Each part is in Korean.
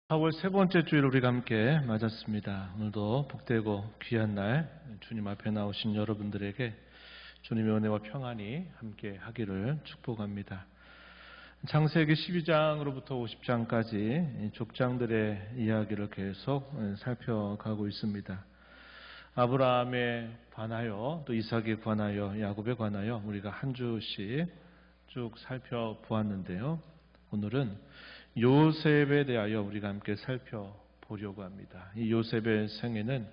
4월 세 번째 주일 우리가 함께 맞았습니다. 오늘도 복되고 귀한 날 주님 앞에 나오신 여러분들에게 주님의 은혜와 평안이 함께 하기를 축복합니다. 창세기 12장으로부터 50장까지 족장들의 이야기를 계속 살펴가고 있습니다. 아브라함에 관하여 또 이삭에 관하여 야곱에 관하여 우리가 한 주씩 쭉 살펴보았는데요. 오늘은 요셉에 대하여 우리가 함께 살펴보려고 합니다. 이 요셉의 생애는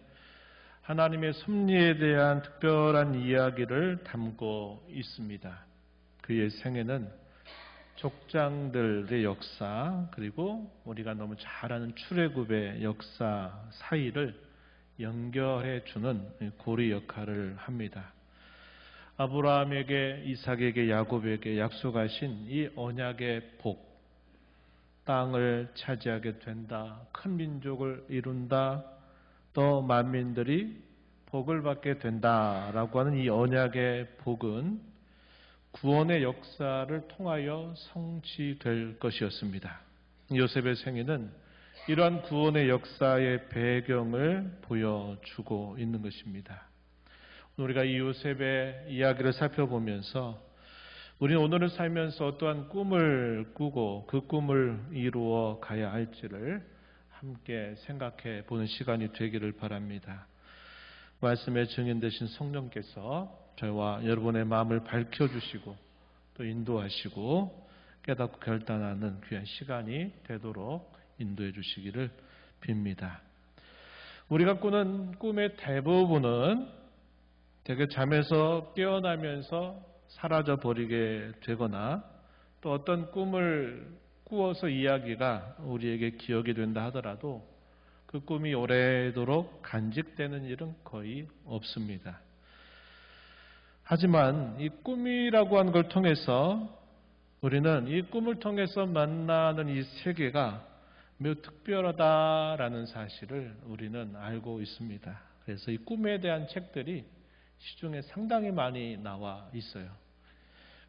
하나님의 섭리에 대한 특별한 이야기를 담고 있습니다. 그의 생애는 족장들의 역사 그리고 우리가 너무 잘 아는 출애굽의 역사 사이를 연결해 주는 고리 역할을 합니다. 아브라함에게 이삭에게 야곱에게 약속하신 이 언약의 복, 땅을 차지하게 된다, 큰 민족을 이룬다, 또 만민들이 복을 받게 된다라고 하는 이 언약의 복은 구원의 역사를 통하여 성취될 것이었습니다. 요셉의 생애는 이러한 구원의 역사의 배경을 보여주고 있는 것입니다. 우리가 이 요셉의 이야기를 살펴보면서 우리는 오늘을 살면서 어떠한 꿈을 꾸고 그 꿈을 이루어 가야 할지를 함께 생각해 보는 시간이 되기를 바랍니다. 말씀의 증인 되신 성령께서 저희와 여러분의 마음을 밝혀주시고 또 인도하시고 깨닫고 결단하는 귀한 시간이 되도록 인도해 주시기를 빕니다. 우리가 꾸는 꿈의 대부분은 되게 잠에서 깨어나면서 사라져 버리게 되거나 또 어떤 꿈을 꾸어서 이야기가 우리에게 기억이 된다 하더라도 그 꿈이 오래도록 간직되는 일은 거의 없습니다. 하지만 이 꿈이라고 하는 걸 통해서 우리는 이 꿈을 통해서 만나는 이 세계가 매우 특별하다라는 사실을 우리는 알고 있습니다. 그래서 이 꿈에 대한 책들이 시중에 상당히 많이 나와 있어요.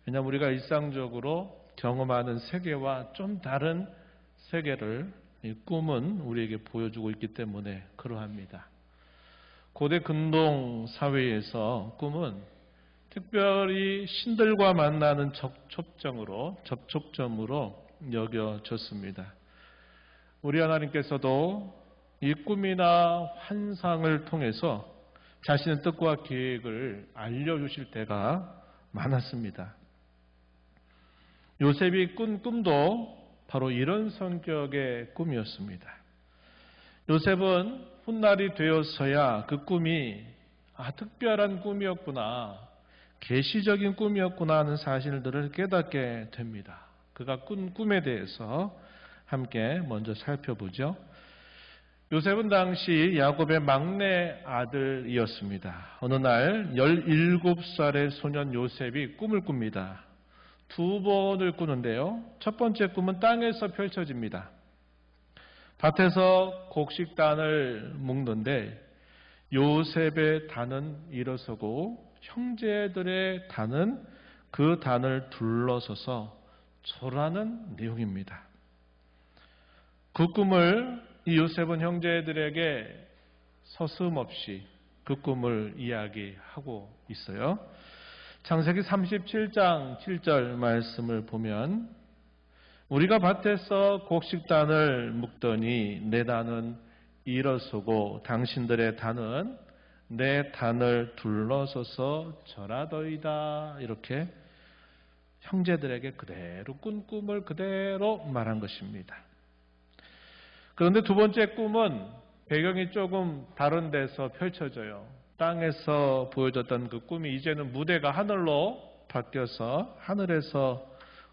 왜냐하면 우리가 일상적으로 경험하는 세계와 좀 다른 세계를 이 꿈은 우리에게 보여주고 있기 때문에 그러합니다. 고대 근동 사회에서 꿈은 특별히 신들과 만나는 접촉점으로 여겨졌습니다. 우리 하나님께서도 이 꿈이나 환상을 통해서 자신의 뜻과 계획을 알려주실 때가 많았습니다. 요셉이 꾼 꿈도 바로 이런 성격의 꿈이었습니다. 요셉은 훗날이 되어서야 그 꿈이 특별한 꿈이었구나, 계시적인 꿈이었구나 하는 사실들을 깨닫게 됩니다. 그가 꾼 꿈에 대해서 함께 먼저 살펴보죠. 요셉은 당시 야곱의 막내 아들이었습니다. 어느 날 17살의 소년 요셉이 꿈을 꿉니다. 두 번을 꾸는데요. 첫 번째 꿈은 땅에서 펼쳐집니다. 밭에서 곡식단을 묶는데 요셉의 단은 일어서고 형제들의 단은 그 단을 둘러서서 절하는 내용입니다. 그 꿈을 이 요셉은 형제들에게 서슴없이 그 꿈을 이야기하고 있어요. 창세기 37장 7절 말씀을 보면 우리가 밭에서 곡식단을 묶더니 내 단은 일어서고 당신들의 단은 내 단을 둘러서서 절하더이다. 이렇게 형제들에게 그대로 꾼 꿈을 그대로 말한 것입니다. 그런데 두 번째 꿈은 배경이 조금 다른 데서 펼쳐져요. 땅에서 보여졌던 그 꿈이 이제는 무대가 하늘로 바뀌어서 하늘에서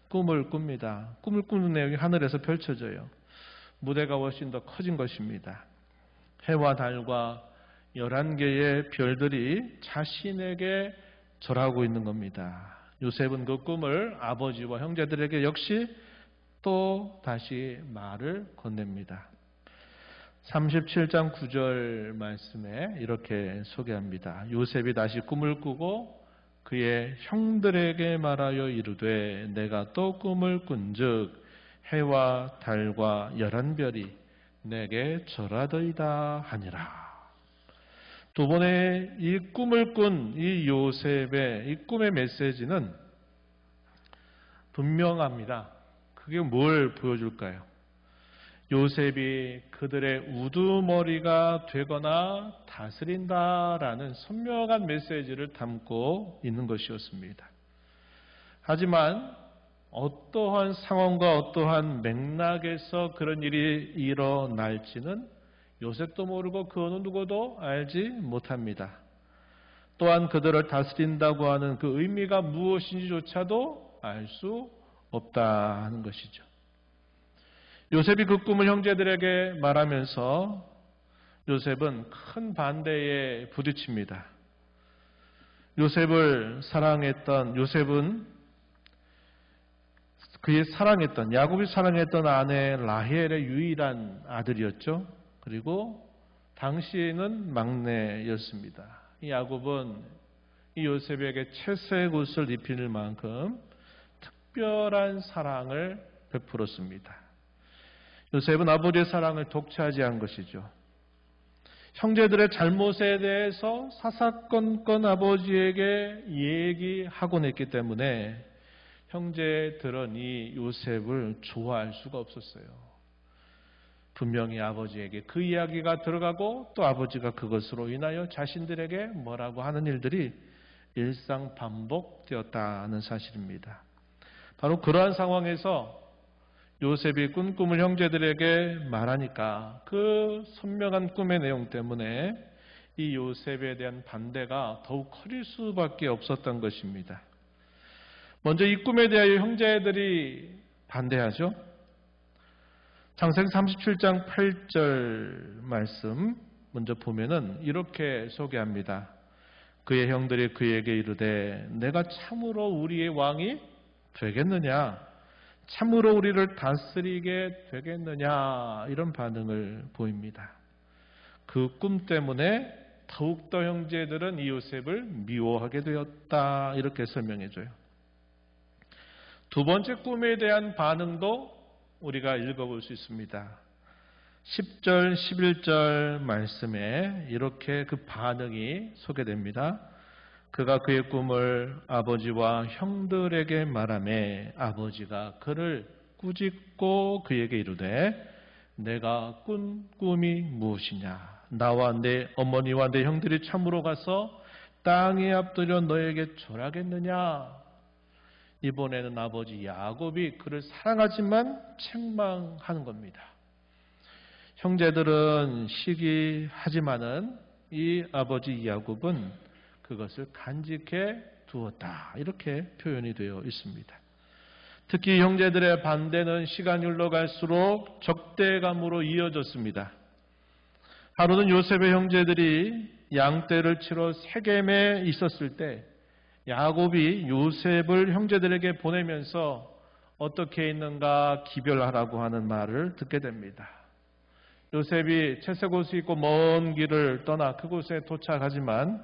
꿈을 꿉니다. 꿈을 꾸는 내용이 하늘에서 펼쳐져요. 무대가 훨씬 더 커진 것입니다. 해와 달과 11개의 별들이 자신에게 절하고 있는 겁니다. 요셉은 그 꿈을 아버지와 형제들에게 역시 또 다시 말을 건넵니다. 37장 9절 말씀에 이렇게 소개합니다. 요셉이 다시 꿈을 꾸고 그의 형들에게 말하여 이르되 내가 또 꿈을 꾼즉 해와 달과 11별이 내게 절하더이다 하니라. 두 번의 이 꿈을 꾼 이 요셉의 이 꿈의 메시지는 분명합니다. 그게 뭘 보여줄까요? 요셉이 그들의 우두머리가 되거나 다스린다라는 선명한 메시지를 담고 있는 것이었습니다. 하지만 어떠한 상황과 어떠한 맥락에서 그런 일이 일어날지는 요셉도 모르고 그 어느 누구도 알지 못합니다. 또한 그들을 다스린다고 하는 그 의미가 무엇인지조차도 알 수 없다 하는 것이죠. 요셉이 그 꿈을 형제들에게 말하면서 요셉은 큰 반대에 부딪힙니다. 요셉은 그의 사랑했던, 야곱이 사랑했던 아내 라헬의 유일한 아들이었죠. 그리고 당시에는 막내였습니다. 이 야곱은 이 요셉에게 채색 옷을 입힐 만큼 특별한 사랑을 베풀었습니다. 요셉은 아버지의 사랑을 독차지 한 것이죠. 형제들의 잘못에 대해서 사사건건 아버지에게 얘기하곤 했기 때문에 형제들은 이 요셉을 좋아할 수가 없었어요. 분명히 아버지에게 그 이야기가 들어가고 또 아버지가 그것으로 인하여 자신들에게 뭐라고 하는 일들이 일상 반복되었다는 사실입니다. 바로 그러한 상황에서 요셉이 꾼 꿈을 형제들에게 말하니까 그 선명한 꿈의 내용 때문에 이 요셉에 대한 반대가 더욱 커질 수밖에 없었던 것입니다. 먼저 이 꿈에 대하여 형제들이 반대하죠. 창세기 37장 8절 말씀 먼저 보면은 이렇게 소개합니다. 그의 형들이 그에게 이르되 내가 참으로 우리의 왕이 되겠느냐? 참으로 우리를 다스리게 되겠느냐? 이런 반응을 보입니다. 그 꿈 때문에 더욱더 형제들은 이 요셉을 미워하게 되었다. 이렇게 설명해줘요. 두 번째 꿈에 대한 반응도 우리가 읽어볼 수 있습니다. 10절, 11절 말씀에 이렇게 그 반응이 소개됩니다. 그가 그의 꿈을 아버지와 형들에게 말하매 아버지가 그를 꾸짖고 그에게 이르되 내가 꾼 꿈이 무엇이냐? 나와 내 어머니와 내 형들이 참으로 가서 땅에 앞들여 너에게 절하겠느냐? 이번에는 아버지 야곱이 그를 사랑하지만 책망하는 겁니다. 형제들은 시기하지만은 이 아버지 야곱은 그것을 간직해 두었다. 이렇게 표현이 되어 있습니다. 특히 형제들의 반대는 시간이 흘러갈수록 적대감으로 이어졌습니다. 하루는 요셉의 형제들이 양떼를 치러 세겜에 있었을 때 야곱이 요셉을 형제들에게 보내면서 어떻게 있는가 기별하라고 하는 말을 듣게 됩니다. 요셉이 채색 옷을 입고 먼 길을 떠나 그곳에 도착하지만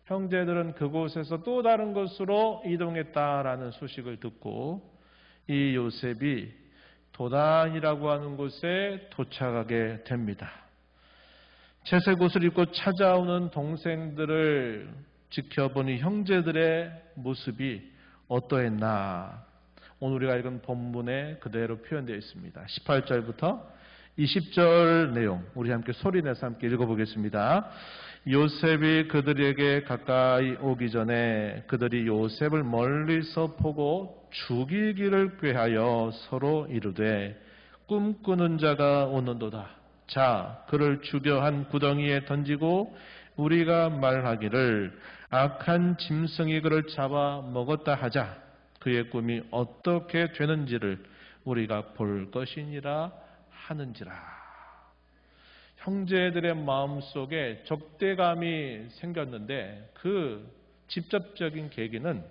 형제들은 그곳에서 또 다른 곳으로 이동했다라는 소식을 듣고 이 요셉이 도단이라고 하는 곳에 도착하게 됩니다. 채색 옷을 입고 찾아오는 동생들을 지켜보니 형제들의 모습이 어떠했나? 오늘 우리가 읽은 본문에 그대로 표현되어 있습니다. 18절부터 20절 내용 우리 함께 소리내서 함께 읽어보겠습니다. 요셉이 그들에게 가까이 오기 전에 그들이 요셉을 멀리서 보고 죽이기를 꾀하여 서로 이르되 꿈꾸는 자가 오는도다. 자, 그를 죽여 한 구덩이에 던지고 우리가 말하기를 악한 짐승이 그를 잡아 먹었다 하자. 그의 꿈이 어떻게 되는지를 우리가 볼 것이니라 하는지라. 형제들의 마음속에 적대감이 생겼는데 그 직접적인 계기는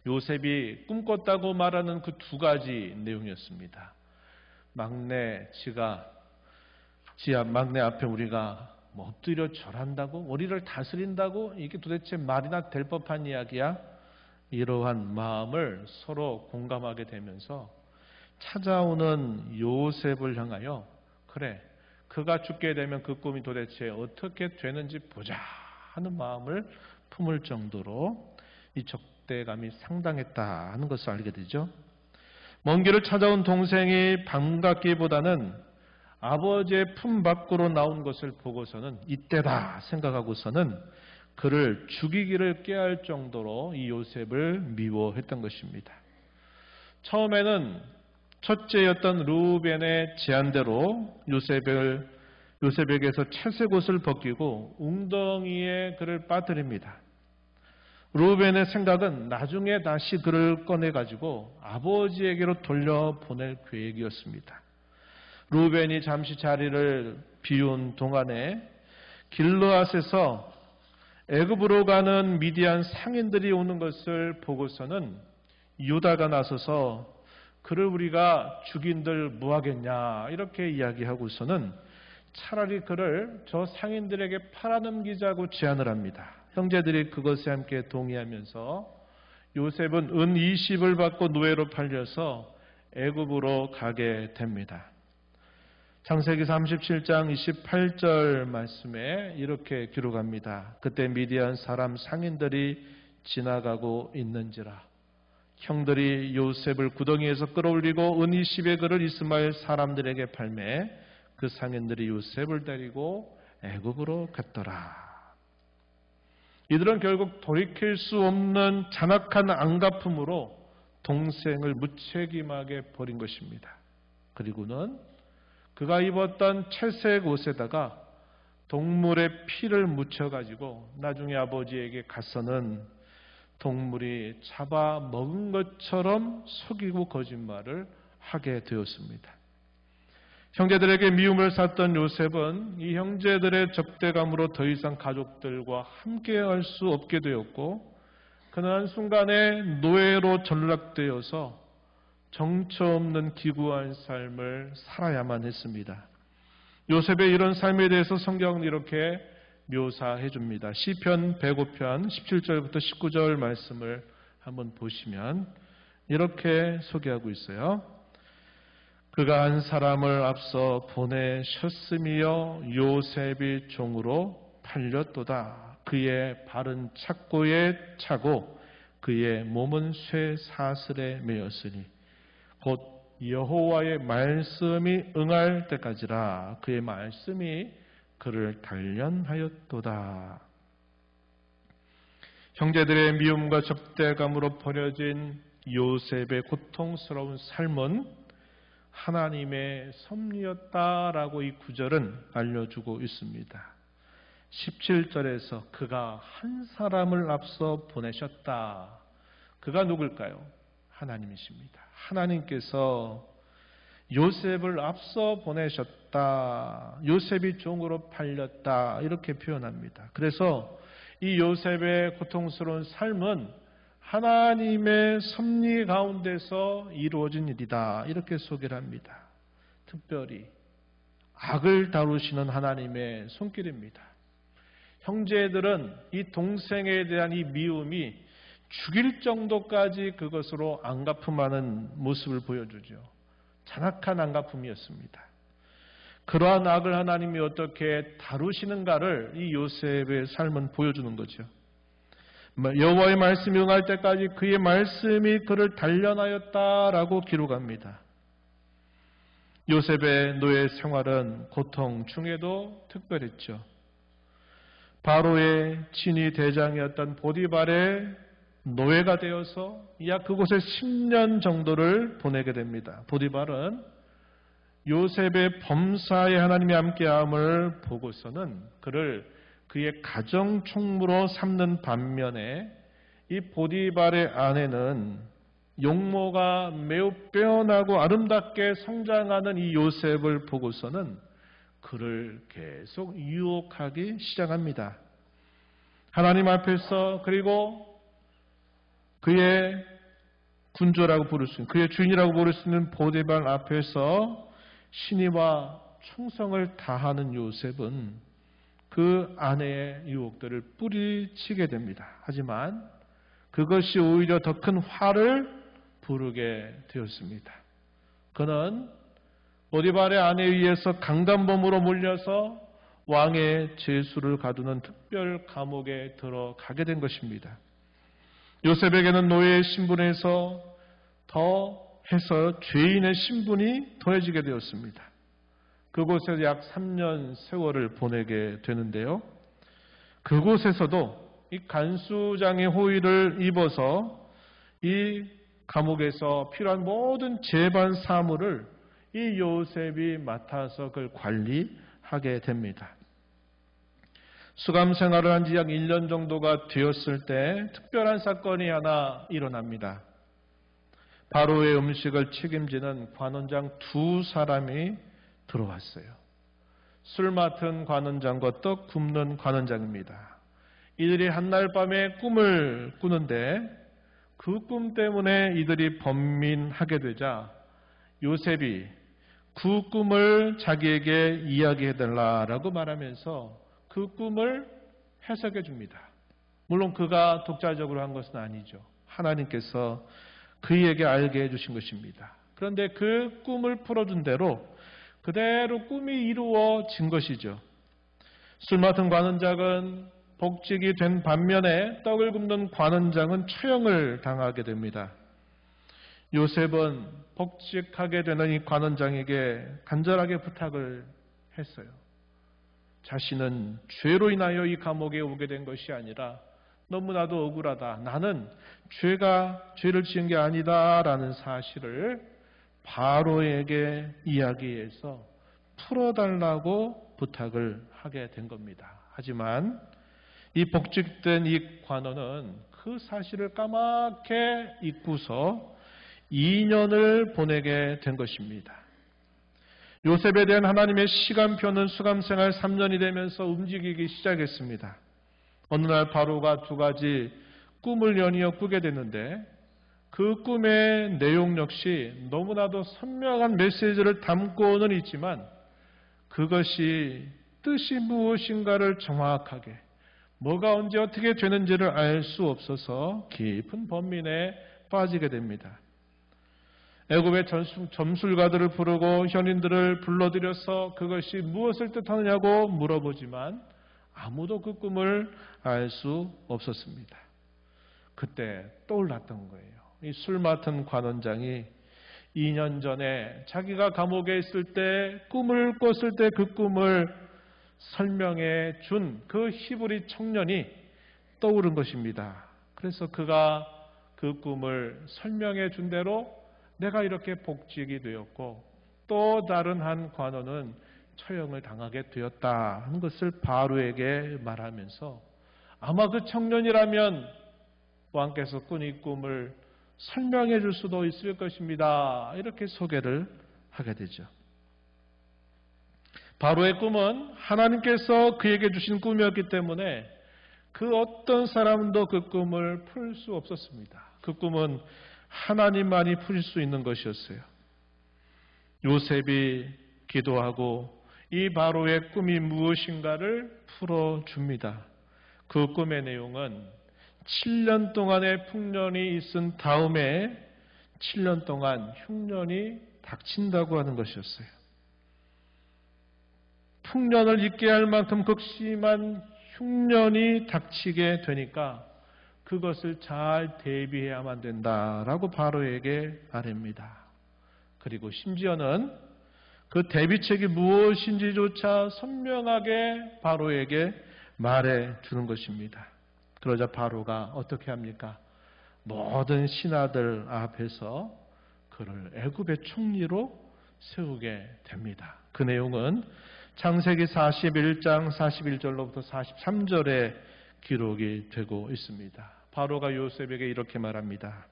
요셉이 꿈꿨다고 말하는 그 두 가지 내용이었습니다. 막내 앞에 우리가 엎드려 절한다고? 우리를 다스린다고? 이게 도대체 말이나 될 법한 이야기야? 이러한 마음을 서로 공감하게 되면서 찾아오는 요셉을 향하여 그래, 그가 죽게 되면 그 꿈이 도대체 어떻게 되는지 보자 하는 마음을 품을 정도로 이 적대감이 상당했다 하는 것을 알게 되죠. 먼 길을 찾아온 동생이 반갑기보다는 아버지의 품 밖으로 나온 것을 보고서는 이때다 생각하고서는 그를 죽이기를 꾀할 정도로 이 요셉을 미워했던 것입니다. 처음에는 첫째였던 루벤의 제안대로 요셉에게서 채색 옷을 벗기고 웅덩이에 그를 빠뜨립니다. 루벤의 생각은 나중에 다시 그를 꺼내가지고 아버지에게로 돌려보낼 계획이었습니다. 루벤이 잠시 자리를 비운 동안에 길르앗에서 애굽으로 가는 미디안 상인들이 오는 것을 보고서는 유다가 나서서 그를 우리가 죽인들 뭐하겠냐 이렇게 이야기하고서는 차라리 그를 저 상인들에게 팔아넘기자고 제안을 합니다. 형제들이 그것에 함께 동의하면서 요셉은 은 20을 받고 노예로 팔려서 애굽으로 가게 됩니다. 창세기 37장 28절 말씀에 이렇게 기록합니다. 그때 미디안 사람 상인들이 지나가고 있는지라 형들이 요셉을 구덩이에서 끌어올리고 은 20의 그를 이스마엘 사람들에게 팔매 그 상인들이 요셉을 데리고 애굽으로 갔더라. 이들은 결국 돌이킬 수 없는 잔악한 안갚음으로 동생을 무책임하게 버린 것입니다. 그리고는 그가 입었던 채색 옷에다가 동물의 피를 묻혀가지고 나중에 아버지에게 가서는 동물이 잡아 먹은 것처럼 속이고 거짓말을 하게 되었습니다. 형제들에게 미움을 샀던 요셉은 이 형제들의 적대감으로 더 이상 가족들과 함께할 수 없게 되었고 그는 한순간에 노예로 전락되어서 정처 없는 기구한 삶을 살아야만 했습니다. 요셉의 이런 삶에 대해서 성경은 이렇게 묘사해 줍니다. 시편 105편 17절부터 19절 말씀을 한번 보시면 이렇게 소개하고 있어요. 그가 한 사람을 앞서 보내셨으며 요셉이 종으로 팔렸도다. 그의 발은 착고에 차고 그의 몸은 쇠 사슬에 매였으니 곧 여호와의 말씀이 응할 때까지라. 그의 말씀이 그를 단련하였도다. 형제들의 미움과 적대감으로 버려진 요셉의 고통스러운 삶은 하나님의 섭리였다라고 이 구절은 알려주고 있습니다. 17절에서 그가 한 사람을 앞서 보내셨다. 그가 누굴까요? 하나님이십니다. 하나님께서 요셉을 앞서 보내셨다. 요셉이 종으로 팔렸다. 이렇게 표현합니다. 그래서 이 요셉의 고통스러운 삶은 하나님의 섭리 가운데서 이루어진 일이다. 이렇게 소개를 합니다. 특별히 악을 다루시는 하나님의 손길입니다. 형제들은 이 동생에 대한 이 미움이 죽일 정도까지 그것으로 안갚음하는 모습을 보여주죠. 잔악한 안갚음이었습니다. 그러한 악을 하나님이 어떻게 다루시는가를 이 요셉의 삶은 보여주는 거죠. 여호와의 말씀이 응할 때까지 그의 말씀이 그를 단련하였다라고 기록합니다. 요셉의 노예 생활은 고통 중에도 특별했죠. 바로의 친위 대장이었던 보디발의 노예가 되어서 약 그곳에 10년 정도를 보내게 됩니다. 보디발은 요셉의 범사에 하나님이 함께함을 보고서는 그를 그의 가정 총무로 삼는 반면에 이 보디발의 아내는 용모가 매우 빼어나고 아름답게 성장하는 이 요셉을 보고서는 그를 계속 유혹하기 시작합니다. 하나님 앞에서 그리고 그의 군조라고 부를 수 있는 그의 주인이라고 부를 수 있는 보디발 앞에서 신의와 충성을 다하는 요셉은 그 아내의 유혹들을 뿌리치게 됩니다. 하지만 그것이 오히려 더 큰 화를 부르게 되었습니다. 그는 보디발의 아내에 의해서 강간범으로 몰려서 왕의 죄수를 가두는 특별 감옥에 들어가게 된 것입니다. 요셉에게는 노예의 신분에서 더해서 죄인의 신분이 더해지게 되었습니다. 그곳에서 약 3년 세월을 보내게 되는데요. 그곳에서도 이 간수장의 호의를 입어서 이 감옥에서 필요한 모든 재반 사물을 이 요셉이 맡아서 그걸 관리하게 됩니다. 수감 생활을 한 지 약 1년 정도가 되었을 때 특별한 사건이 하나 일어납니다. 바로의 음식을 책임지는 관원장 2사람이 들어왔어요. 술 맡은 관원장과 떡 굽는 관원장입니다. 이들이 한날 밤에 꿈을 꾸는데 그 꿈 때문에 이들이 번민하게 되자 요셉이 그 꿈을 자기에게 이야기해달라고 말하면서 그 꿈을 해석해 줍니다. 물론 그가 독자적으로 한 것은 아니죠. 하나님께서 그에게 알게 해주신 것입니다. 그런데 그 꿈을 풀어준 대로 그대로 꿈이 이루어진 것이죠. 술 맡은 관원장은 복직이 된 반면에 떡을 굽는 관원장은 처형을 당하게 됩니다. 요셉은 복직하게 되는 이 관원장에게 간절하게 부탁을 했어요. 자신은 죄로 인하여 이 감옥에 오게 된 것이 아니라 너무나도 억울하다. 나는 죄를 지은 게 아니다라는 사실을 바로에게 이야기해서 풀어달라고 부탁을 하게 된 겁니다. 하지만 이 복직된 이 관원은 그 사실을 까맣게 잊고서 2년을 보내게 된 것입니다. 요셉에 대한 하나님의 시간표는 수감생활 3년이 되면서 움직이기 시작했습니다. 어느 날 바로가 2가지 꿈을 연이어 꾸게 됐는데 그 꿈의 내용 역시 너무나도 선명한 메시지를 담고는 있지만 그것이 뜻이 무엇인가를 정확하게 뭐가 언제 어떻게 되는지를 알 수 없어서 깊은 번민에 빠지게 됩니다. 애굽의 점술가들을 부르고 현인들을 불러들여서 그것이 무엇을 뜻하느냐고 물어보지만 아무도 그 꿈을 알 수 없었습니다. 그때 떠올랐던 거예요. 이 술 맡은 관원장이 2년 전에 자기가 감옥에 있을 때 꿈을 꿨을 때 그 꿈을 설명해 준 그 히브리 청년이 떠오른 것입니다. 그래서 그가 그 꿈을 설명해 준 대로 내가 이렇게 복직이 되었고 또 다른 한 관원은 처형을 당하게 되었다 하는 것을 바로에게 말하면서 아마 그 청년이라면 왕께서 꾼 이 꿈을 설명해 줄 수도 있을 것입니다. 이렇게 소개를 하게 되죠. 바로의 꿈은 하나님께서 그에게 주신 꿈이었기 때문에 그 어떤 사람도 그 꿈을 풀 수 없었습니다. 그 꿈은 하나님만이 풀 수 있는 것이었어요. 요셉이 기도하고 이 바로의 꿈이 무엇인가를 풀어줍니다. 그 꿈의 내용은 7년 동안의 풍년이 있은 다음에 7년 동안 흉년이 닥친다고 하는 것이었어요. 풍년을 잊게 할 만큼 극심한 흉년이 닥치게 되니까 그것을 잘 대비해야만 된다라고 바로에게 말합니다. 그리고 심지어는 그 대비책이 무엇인지조차 선명하게 바로에게 말해 주는 것입니다. 그러자 바로가 어떻게 합니까? 모든 신하들 앞에서 그를 애굽의 총리로 세우게 됩니다. 그 내용은 창세기 41장 41절로부터 43절에 기록이 되고 있습니다. 바로가 요셉에게 이렇게 말합니다.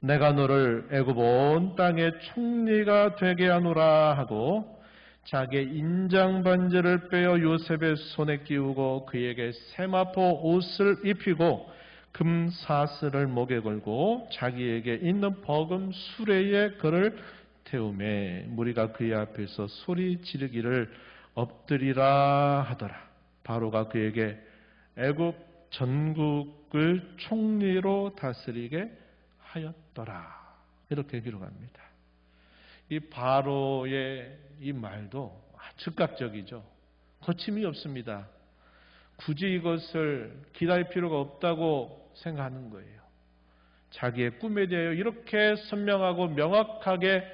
내가 너를 애굽 온 땅의 총리가 되게 하노라 하고 자기의 인장 반지를 빼어 요셉의 손에 끼우고 그에게 세마포 옷을 입히고 금 사슬을 목에 걸고 자기에게 있는 버금 수레에 그를 태우매 무리가 그의 앞에서 소리 지르기를 엎드리라 하더라. 바로가 그에게 애굽 전국을 총리로 다스리게 하였더라. 이렇게 기록합니다. 이 바로의 이 말도 즉각적이죠. 거침이 없습니다. 굳이 이것을 기다릴 필요가 없다고 생각하는 거예요. 자기의 꿈에 대하여 이렇게 선명하고 명확하게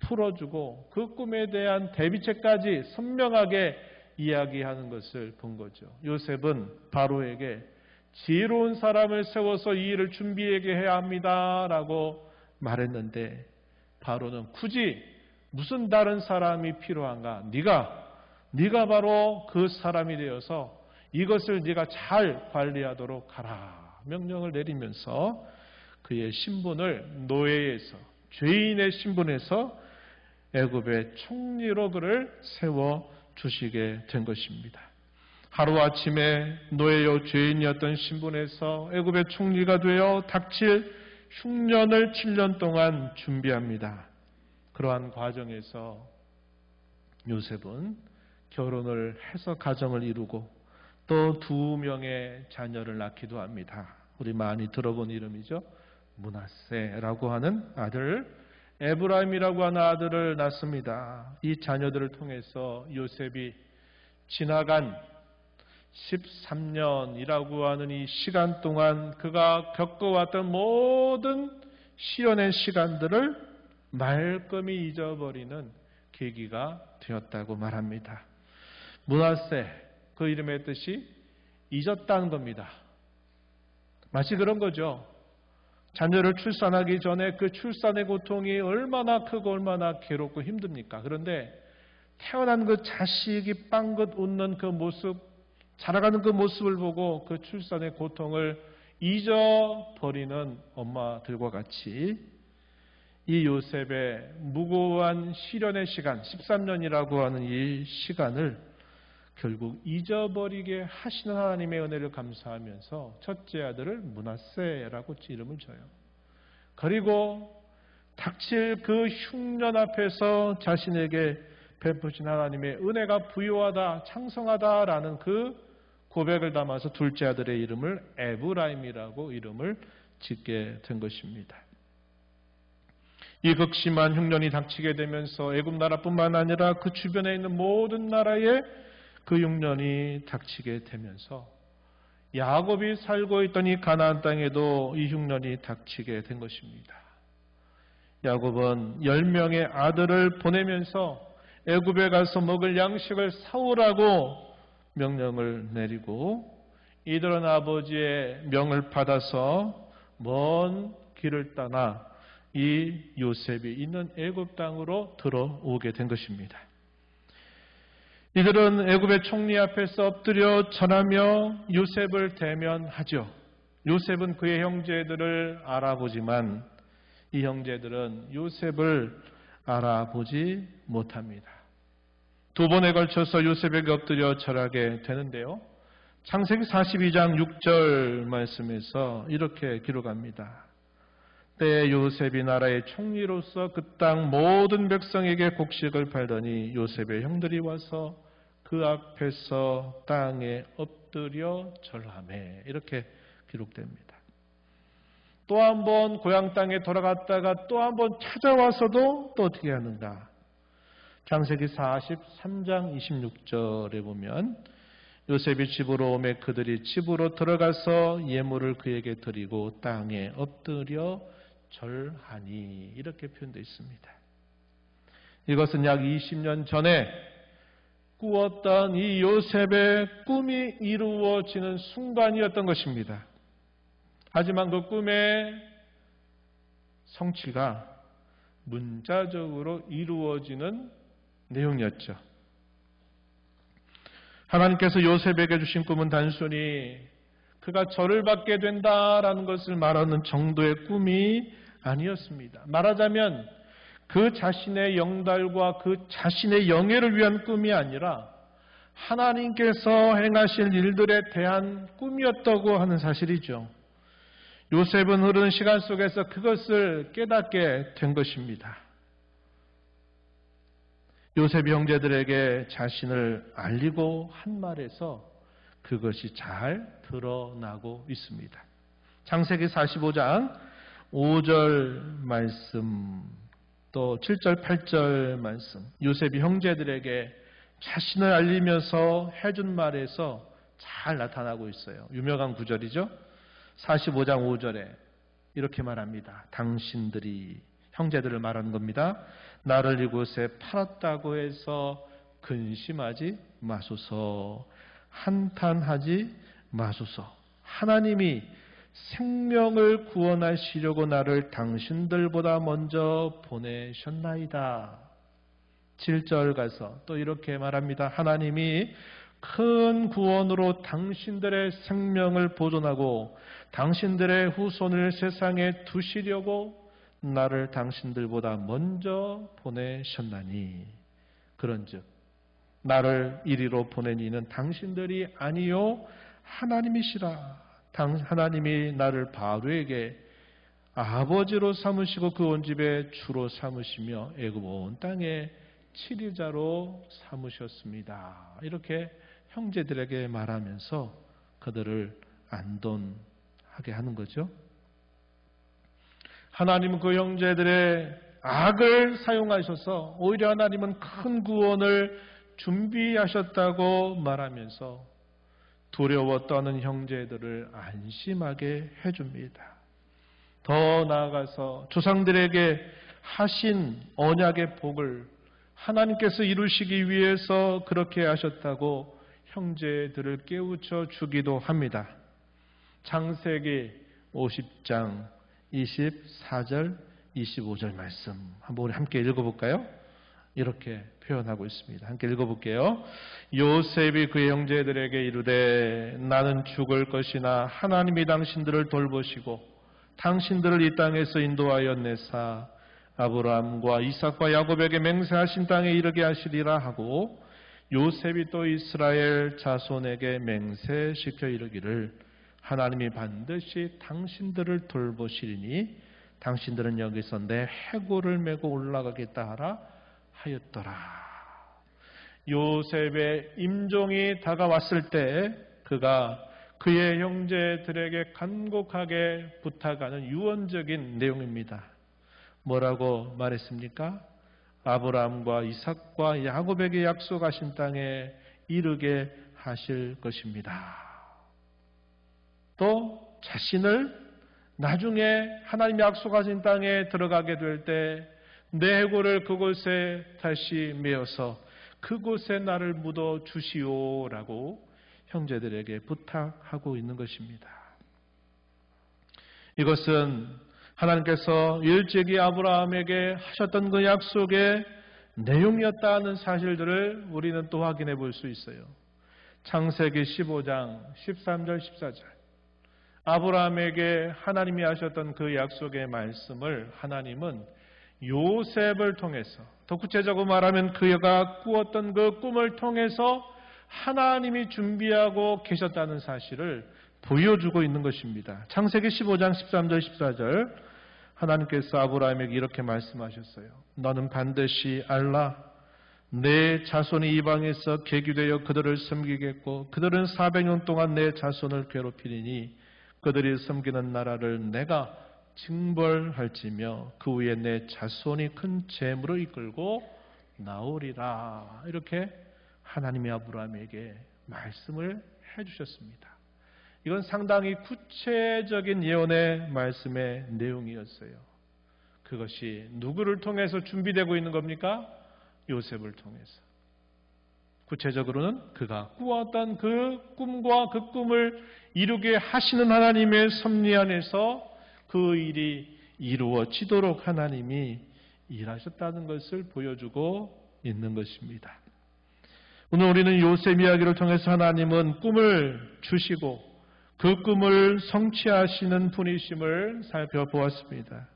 풀어주고 그 꿈에 대한 대비책까지 선명하게 이야기하는 것을 본 거죠. 요셉은 바로에게 지혜로운 사람을 세워서 이 일을 준비하게 해야 합니다라고 말했는데 바로는 굳이 무슨 다른 사람이 필요한가? 네가 바로 그 사람이 되어서 이것을 네가 잘 관리하도록 하라 명령을 내리면서 그의 신분을 노예에서 죄인의 신분에서 애굽의 총리로 그를 세워 주시게 된 것입니다. 하루아침에 노예요 죄인이었던 신분에서 애굽의 총리가 되어 닥칠 흉년을 7년 동안 준비합니다. 그러한 과정에서 요셉은 결혼을 해서 가정을 이루고 또 2명의 자녀를 낳기도 합니다. 우리 많이 들어본 이름이죠. 므낫세라고 하는 아들, 에브라임이라고 하는 아들을 낳습니다. 이 자녀들을 통해서 요셉이 지나간 13년이라고 하는 이 시간 동안 그가 겪어왔던 모든 시련의 시간들을 말끔히 잊어버리는 계기가 되었다고 말합니다. 므낫세, 그 이름의 뜻이 잊었다는 겁니다. 마치 그런 거죠. 자녀를 출산하기 전에 그 출산의 고통이 얼마나 크고 얼마나 괴롭고 힘듭니까? 그런데 태어난 그 자식이 빵긋 웃는 그 모습, 자라가는 그 모습을 보고 그 출산의 고통을 잊어버리는 엄마들과 같이 이 요셉의 무고한 시련의 시간, 13년이라고 하는 이 시간을 결국 잊어버리게 하시는 하나님의 은혜를 감사하면서 첫째 아들을 므낫세라고 이름을 줘요. 그리고 닥칠 그 흉년 앞에서 자신에게 베푸신 하나님의 은혜가 부유하다, 창성하다라는 그 고백을 담아서 둘째 아들의 이름을 에브라임이라고 이름을 짓게 된 것입니다. 이 극심한 흉년이 닥치게 되면서 애굽 나라뿐만 아니라 그 주변에 있는 모든 나라에 그 흉년이 닥치게 되면서 야곱이 살고 있던 이 가나안 땅에도 이 흉년이 닥치게 된 것입니다. 야곱은 10명의 아들을 보내면서 애굽에 가서 먹을 양식을 사오라고 명령을 내리고 이들은 아버지의 명을 받아서 먼 길을 떠나 이 요셉이 있는 애굽 땅으로 들어오게 된 것입니다. 이들은 애굽의 총리 앞에서 엎드려 절하며 요셉을 대면하죠. 요셉은 그의 형제들을 알아보지만 이 형제들은 요셉을 알아보지 못합니다. 2번에 걸쳐서 요셉에게 엎드려 절하게 되는데요. 창세기 42장 6절 말씀에서 이렇게 기록합니다. 때에 요셉이 나라의 총리로서 그 땅 모든 백성에게 곡식을 팔더니 요셉의 형들이 와서 그 앞에서 땅에 엎드려 절하매 이렇게 기록됩니다. 또 한 번 고향 땅에 돌아갔다가 또 한 번 찾아와서도 또 어떻게 하는가? 창세기 43장 26절에 보면 요셉이 집으로 오매 그들이 집으로 들어가서 예물을 그에게 드리고 땅에 엎드려 절하니 이렇게 표현되어 있습니다. 이것은 약 20년 전에 꾸었던 이 요셉의 꿈이 이루어지는 순간이었던 것입니다. 하지만 그 꿈의 성취가 문자적으로 이루어지는 내용이었죠. 하나님께서 요셉에게 주신 꿈은 단순히 그가 절을 받게 된다라는 것을 말하는 정도의 꿈이 아니었습니다. 말하자면 그 자신의 영달과 그 자신의 영예를 위한 꿈이 아니라 하나님께서 행하실 일들에 대한 꿈이었다고 하는 사실이죠. 요셉은 흐르는 시간 속에서 그것을 깨닫게 된 것입니다. 요셉이 형제들에게 자신을 알리고 한 말에서 그것이 잘 드러나고 있습니다. 창세기 45장 5절 말씀 또 7절, 8절 말씀, 요셉이 형제들에게 자신을 알리면서 해준 말에서 잘 나타나고 있어요. 유명한 구절이죠. 45장 5절에 이렇게 말합니다. 당신들이, 형제들을 말하는 겁니다. 나를 이곳에 팔았다고 해서 근심하지 마소서, 한탄하지 마소서. 하나님이 생명을 구원하시려고 나를 당신들보다 먼저 보내셨나이다. 7절 가서 또 이렇게 말합니다. 하나님이 큰 구원으로 당신들의 생명을 보존하고 당신들의 후손을 세상에 두시려고 나를 당신들보다 먼저 보내셨나니, 그런즉 나를 이리로 보낸 이는 당신들이 아니요 하나님이시라. 하나님이 나를 바로에게 아버지로 삼으시고 그 온 집에 주로 삼으시며 애굽 온 땅에 치리자로 삼으셨습니다. 이렇게 형제들에게 말하면서 그들을 안돈하게 하는 거죠. 하나님은 그 형제들의 악을 사용하셔서 오히려 하나님은 큰 구원을 준비하셨다고 말하면서 두려워 떠는 형제들을 안심하게 해줍니다. 더 나아가서 조상들에게 하신 언약의 복을 하나님께서 이루시기 위해서 그렇게 하셨다고 형제들을 깨우쳐 주기도 합니다. 창세기 50장 24절 25절 말씀 한번 우리 함께 읽어볼까요? 이렇게 표현하고 있습니다. 함께 읽어볼게요. 요셉이 그의 형제들에게 이르되 나는 죽을 것이나 하나님이 당신들을 돌보시고 당신들을 이 땅에서 인도하여 내사 아브라함과 이삭과 야곱에게 맹세하신 땅에 이르게 하시리라 하고, 요셉이 또 이스라엘 자손에게 맹세시켜 이르기를 하나님이 반드시 당신들을 돌보시리니 당신들은 여기서 내 해골을 메고 올라가겠다 하라 하였더라. 요셉의 임종이 다가왔을 때 그가 그의 형제들에게 간곡하게 부탁하는 유언적인 내용입니다. 뭐라고 말했습니까? 아브라함과 이삭과 야곱에게 약속하신 땅에 이르게 하실 것입니다. 또 자신을 나중에 하나님이 약속하신 땅에 들어가게 될 때 내 해골을 그곳에 다시 메어서 그곳에 나를 묻어 주시오라고 형제들에게 부탁하고 있는 것입니다. 이것은 하나님께서 일찍이 아브라함에게 하셨던 그 약속의 내용이었다는 사실들을 우리는 또 확인해 볼 수 있어요. 창세기 15장 13절 14절 아브라함에게 하나님이 하셨던 그 약속의 말씀을 하나님은 요셉을 통해서, 더 구체적으로 말하면 그가 꾸었던 그 꿈을 통해서 하나님이 준비하고 계셨다는 사실을 보여주고 있는 것입니다. 창세기 15장 13절 14절 하나님께서 아브라함에게 이렇게 말씀하셨어요. 너는 반드시 알라. 내 자손이 이방에서 계기되어 그들을 섬기겠고 그들은 400년 동안 내 자손을 괴롭히리니 그들이 섬기는 나라를 내가 징벌할지며 그 후에 내 자손이 큰 재물을 이끌고 나오리라. 이렇게 하나님이 아브라함에게 말씀을 해주셨습니다. 이건 상당히 구체적인 예언의 말씀의 내용이었어요. 그것이 누구를 통해서 준비되고 있는 겁니까? 요셉을 통해서. 구체적으로는 그가 꾸었던 그 꿈과 그 꿈을 이루게 하시는 하나님의 섭리 안에서 그 일이 이루어지도록 하나님이 일하셨다는 것을 보여주고 있는 것입니다. 오늘 우리는 요셉 이야기를 통해서 하나님은 꿈을 주시고 그 꿈을 성취하시는 분이심을 살펴보았습니다.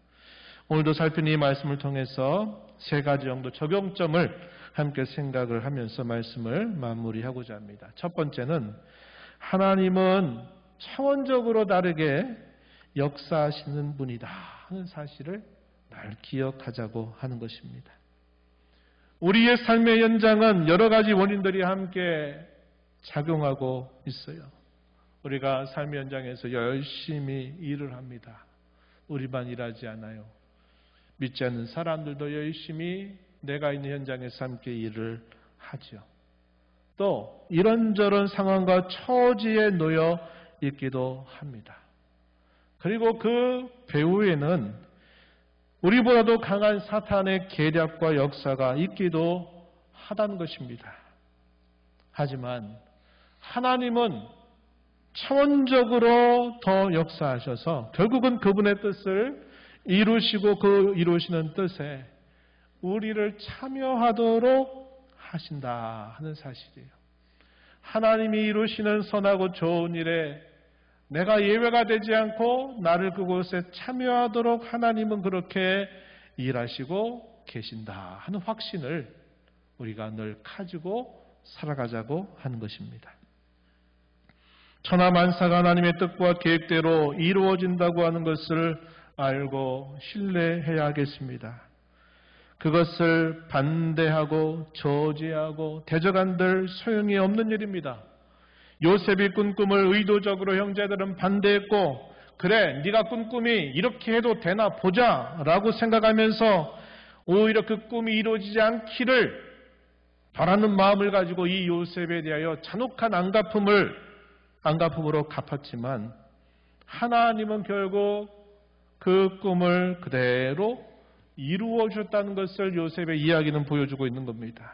오늘도 살핀 이 말씀을 통해서 세 가지 정도 적용점을 함께 생각을 하면서 말씀을 마무리하고자 합니다. 첫 번째는 하나님은 차원적으로 다르게 역사하시는 분이다 하는 사실을 늘 기억하자고 하는 것입니다. 우리의 삶의 연장은 여러 가지 원인들이 함께 작용하고 있어요. 우리가 삶의 현장에서 열심히 일을 합니다. 우리만 일하지 않아요. 믿지 않는 사람들도 열심히 내가 있는 현장에서 함께 일을 하죠. 또 이런저런 상황과 처지에 놓여 있기도 합니다. 그리고 그 배후에는 우리보다도 강한 사탄의 계략과 역사가 있기도 하다는 것입니다. 하지만 하나님은 차원적으로 더 역사하셔서 결국은 그분의 뜻을 이루시고 그 이루시는 뜻에 우리를 참여하도록 하신다 하는 사실이에요. 하나님이 이루시는 선하고 좋은 일에 내가 예외가 되지 않고 나를 그곳에 참여하도록 하나님은 그렇게 일하시고 계신다 하는 확신을 우리가 늘 가지고 살아가자고 하는 것입니다. 천하만사가 하나님의 뜻과 계획대로 이루어진다고 하는 것을 알고 신뢰해야 하겠습니다. 그것을 반대하고 저지하고 대적한들 소용이 없는 일입니다. 요셉이 꾼 꿈을 의도적으로 형제들은 반대했고, 그래 네가 꾼 꿈이 이렇게 해도 되나 보자 라고 생각하면서 오히려 그 꿈이 이루어지지 않기를 바라는 마음을 가지고 이 요셉에 대하여 잔혹한 안갚음으로 갚았지만, 하나님은 결국 그 꿈을 그대로 이루어 주셨다는 것을 요셉의 이야기는 보여주고 있는 겁니다.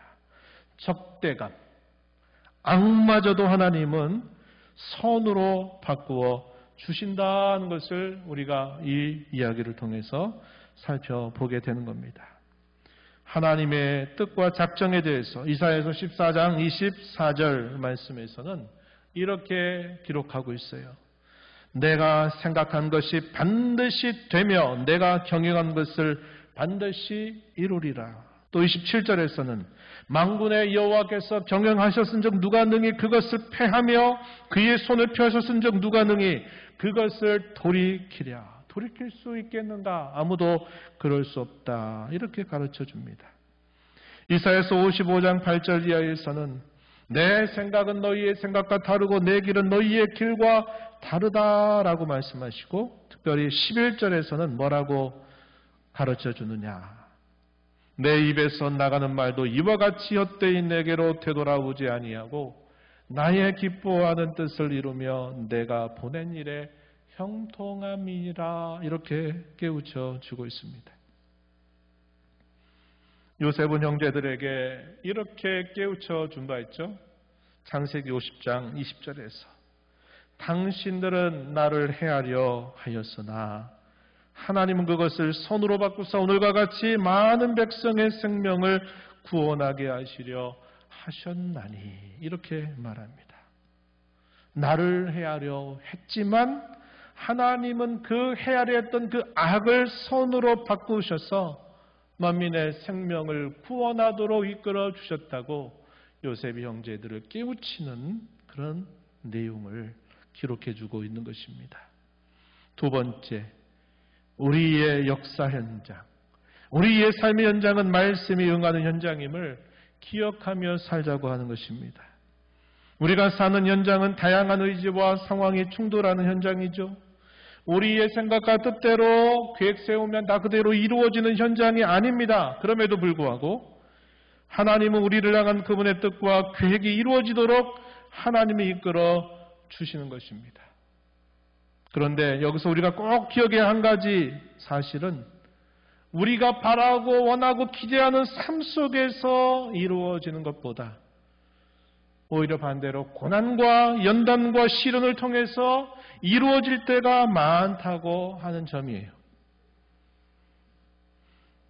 적대감, 악마저도 하나님은 선으로 바꾸어 주신다는 것을 우리가 이 이야기를 통해서 살펴보게 되는 겁니다. 하나님의 뜻과 작정에 대해서 이사야서 14장 24절 말씀에서는 이렇게 기록하고 있어요. 내가 생각한 것이 반드시 되며 내가 경영한 것을 반드시 이루리라. 또 27절에서는 만군의 여호와께서 경영하셨은즉 누가 능히 그것을 패하며 그의 손을 펴셨은즉 누가 능히 그것을 돌이키랴. 돌이킬 수 있겠는가? 아무도 그럴 수 없다. 이렇게 가르쳐 줍니다. 이사야서 55장 8절 이하에서는 내 생각은 너희의 생각과 다르고 내 길은 너희의 길과 다르다라고 말씀하시고, 특별히 11절에서는 뭐라고 가르쳐 주느냐? 내 입에서 나가는 말도 이와 같이 헛되이 내게로 되돌아오지 아니하고 나의 기뻐하는 뜻을 이루며 내가 보낸 일에 형통함이라. 이렇게 깨우쳐 주고 있습니다. 요셉은 형제들에게 이렇게 깨우쳐 준 바 있죠. 창세기 50장 20절에서 당신들은 나를 해하려 하였으나 하나님은 그것을 선으로 바꾸사 오늘과 같이 많은 백성의 생명을 구원하게 하시려 하셨나니. 이렇게 말합니다. 나를 해하려 했지만 하나님은 그 해하려 했던 그 악을 선으로 바꾸셔서 만민의 생명을 구원하도록 이끌어 주셨다고 요셉이 형제들을 깨우치는 그런 내용을 기록해 주고 있는 것입니다. 두 번째, 우리의 역사 현장, 우리의 삶의 현장은 말씀이 응하는 현장임을 기억하며 살자고 하는 것입니다. 우리가 사는 현장은 다양한 의지와 상황이 충돌하는 현장이죠. 우리의 생각과 뜻대로 계획 세우면 다 그대로 이루어지는 현장이 아닙니다. 그럼에도 불구하고 하나님은 우리를 향한 그분의 뜻과 계획이 이루어지도록 하나님이 이끌어 주시는 것입니다. 그런데 여기서 우리가 꼭 기억해야 한 가지 사실은 우리가 바라고 원하고 기대하는 삶 속에서 이루어지는 것보다 오히려 반대로 고난과 연단과 시련을 통해서 이루어질 때가 많다고 하는 점이에요.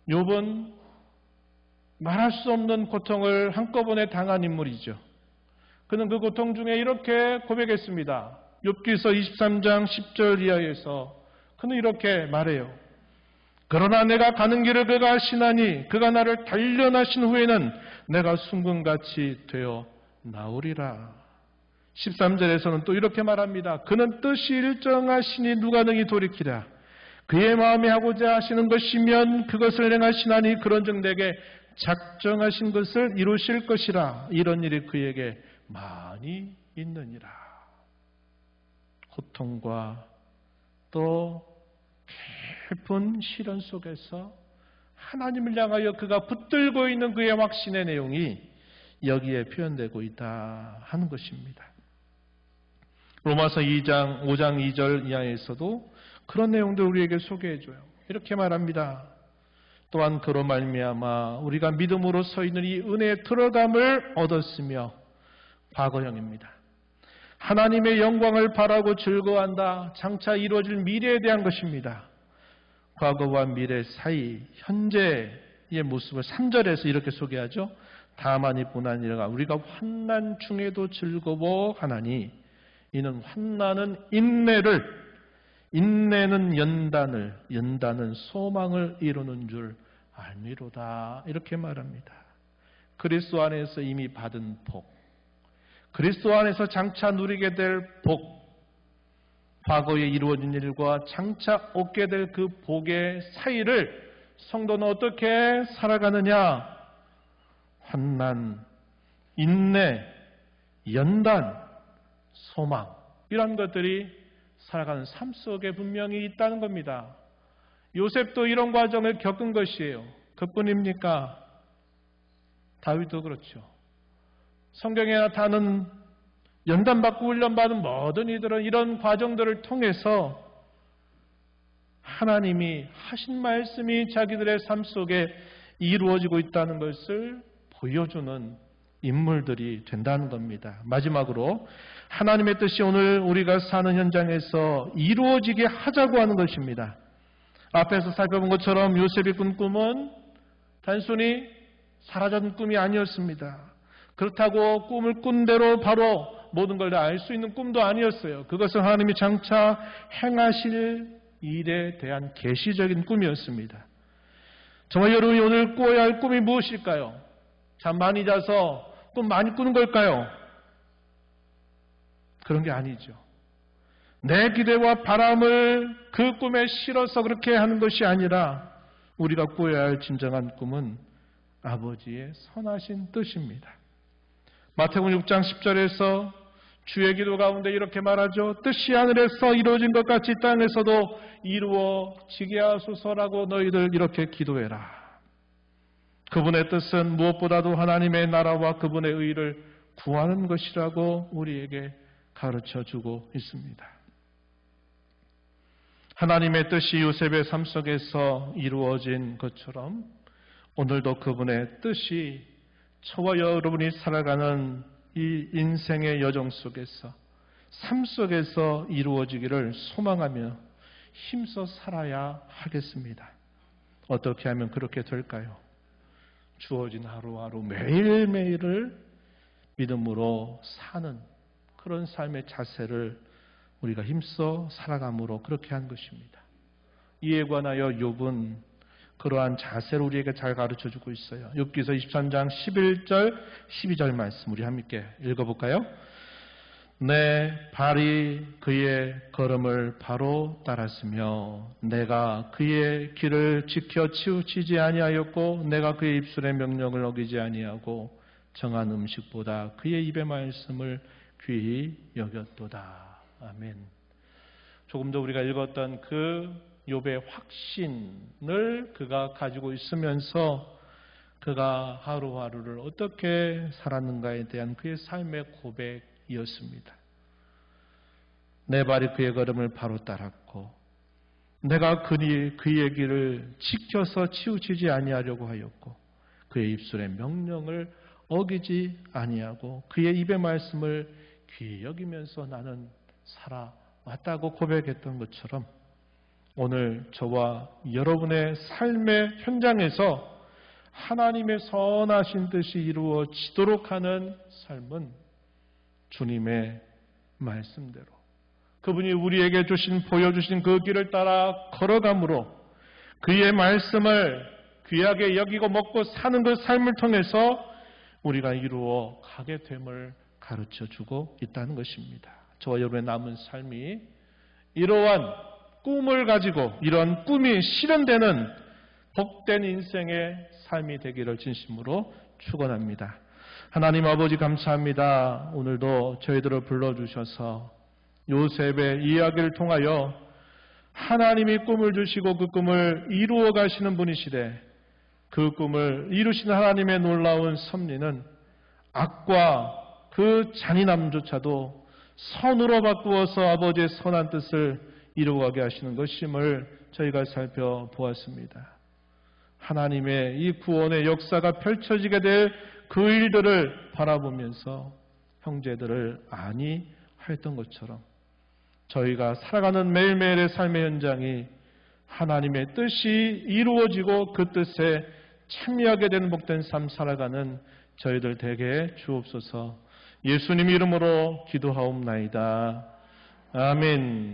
욥은 말할 수 없는 고통을 한꺼번에 당한 인물이죠. 그는 그 고통 중에 이렇게 고백했습니다. 욥기서 23장 10절 이하에서 그는 이렇게 말해요. 그러나 내가 가는 길을 그가 아시나니 그가 나를 단련하신 후에는 내가 순금같이 되어 나오리라. 13절에서는 또 이렇게 말합니다. 그는 뜻이 일정하시니 누가 능히 돌이키랴. 그의 마음에 하고자 하시는 것이면 그것을 행하시나니 그런즉 내게 작정하신 것을 이루실 것이라. 이런 일이 그에게 많이 있느니라. 고통과 또 깊은 시련 속에서 하나님을 향하여 그가 붙들고 있는 그의 확신의 내용이 여기에 표현되고 있다 하는 것입니다. 로마서 5장 2절 이하에서도 그런 내용들 우리에게 소개해줘요. 이렇게 말합니다. 또한 그로 말미암아 우리가 믿음으로 서 있는 이 은혜에 들어감을 얻었으며, 과거형입니다. 하나님의 영광을 바라고 즐거워한다. 장차 이루어질 미래에 대한 것입니다. 과거와 미래 사이 현재의 모습을 3절에서 이렇게 소개하죠. 다만 이뿐 아니라 우리가 환난 중에도 즐거워하나니 이는 환난은 인내를, 인내는 연단을, 연단은 소망을 이루는 줄 알미로다. 이렇게 말합니다. 그리스도 안에서 이미 받은 복, 그리스도 안에서 장차 누리게 될 복, 과거에 이루어진 일과 장차 얻게 될 그 복의 사이를 성도는 어떻게 살아가느냐? 환난, 인내, 연단, 소망, 이런 것들이 살아가는 삶 속에 분명히 있다는 겁니다. 요셉도 이런 과정을 겪은 것이에요. 그뿐입니까? 다윗도 그렇죠. 성경에 나타나는 연단받고 훈련받은 모든 이들은 이런 과정들을 통해서 하나님이 하신 말씀이 자기들의 삶 속에 이루어지고 있다는 것을 보여주는 인물들이 된다는 겁니다. 마지막으로 하나님의 뜻이 오늘 우리가 사는 현장에서 이루어지게 하자고 하는 것입니다. 앞에서 살펴본 것처럼 요셉이 꾼 꿈은 단순히 사라진 꿈이 아니었습니다. 그렇다고 꿈을 꾼 대로 바로 모든 걸 다 알 수 있는 꿈도 아니었어요. 그것은 하나님이 장차 행하실 일에 대한 계시적인 꿈이었습니다. 정말 여러분이 오늘 꾸어야 할 꿈이 무엇일까요? 잠 많이 자서 꿈 많이 꾸는 걸까요? 그런 게 아니죠. 내 기대와 바람을 그 꿈에 실어서 그렇게 하는 것이 아니라 우리가 꾸어야 할 진정한 꿈은 아버지의 선하신 뜻입니다. 마태복음 6장 10절에서 주의 기도 가운데 이렇게 말하죠. 뜻이 하늘에서 이루어진 것 같이 땅에서도 이루어지게 하소서라고 너희들 이렇게 기도해라. 그분의 뜻은 무엇보다도 하나님의 나라와 그분의 의를 구하는 것이라고 우리에게 가르쳐주고 있습니다. 하나님의 뜻이 요셉의 삶 속에서 이루어진 것처럼 오늘도 그분의 뜻이 저와 여러분이 살아가는 이 인생의 여정 속에서, 삶 속에서 이루어지기를 소망하며 힘써 살아야 하겠습니다. 어떻게 하면 그렇게 될까요? 주어진 하루하루 매일매일을 믿음으로 사는 그런 삶의 자세를 우리가 힘써 살아감으로 그렇게 한 것입니다. 이에 관하여 욥은 그러한 자세를 우리에게 잘 가르쳐주고 있어요. 욥기서 23장 11절 12절 말씀 우리 함께 읽어볼까요? 내 발이 그의 걸음을 바로 따랐으며 내가 그의 길을 지켜 치우치지 아니하였고 내가 그의 입술의 명령을 어기지 아니하고 정한 음식보다 그의 입의 말씀을 귀히 여겼도다. 아멘. 조금 더 우리가 읽었던 그 욥의 확신을 그가 가지고 있으면서 그가 하루하루를 어떻게 살았는가에 대한 그의 삶의 고백이었습니다. 내 발이 그의 걸음을 바로 따랐고 내가 그의 길을 지켜서 치우치지 아니하려고 하였고 그의 입술의 명령을 어기지 아니하고 그의 입의 말씀을 귀히 여기면서 나는 살아왔다고 고백했던 것처럼 오늘 저와 여러분의 삶의 현장에서 하나님의 선하신 뜻이 이루어지도록 하는 삶은 주님의 말씀대로 그분이 우리에게 보여주신 그 길을 따라 걸어감으로 그의 말씀을 귀하게 여기고 먹고 사는 그 삶을 통해서 우리가 이루어 가게 됨을 가르쳐주고 있다는 것입니다. 저와 여러분의 남은 삶이 이러한 꿈을 가지고 이런 꿈이 실현되는 복된 인생의 삶이 되기를 진심으로 축원합니다. 하나님 아버지 감사합니다. 오늘도 저희들을 불러주셔서 요셉의 이야기를 통하여 하나님이 꿈을 주시고 그 꿈을 이루어 가시는 분이시되 그 꿈을 이루신 하나님의 놀라운 섭리는 악과 그 잔인함조차도 선으로 바꾸어서 아버지의 선한 뜻을 이루어가게 하시는 것임을 저희가 살펴보았습니다. 하나님의 이 구원의 역사가 펼쳐지게 될 그 일들을 바라보면서 형제들을 안위 하였던 것처럼 저희가 살아가는 매일매일의 삶의 현장이 하나님의 뜻이 이루어지고 그 뜻에 참여하게 되는 복된 삶 살아가는 저희들 되게 주옵소서. 예수님 이름으로 기도하옵나이다. 아멘.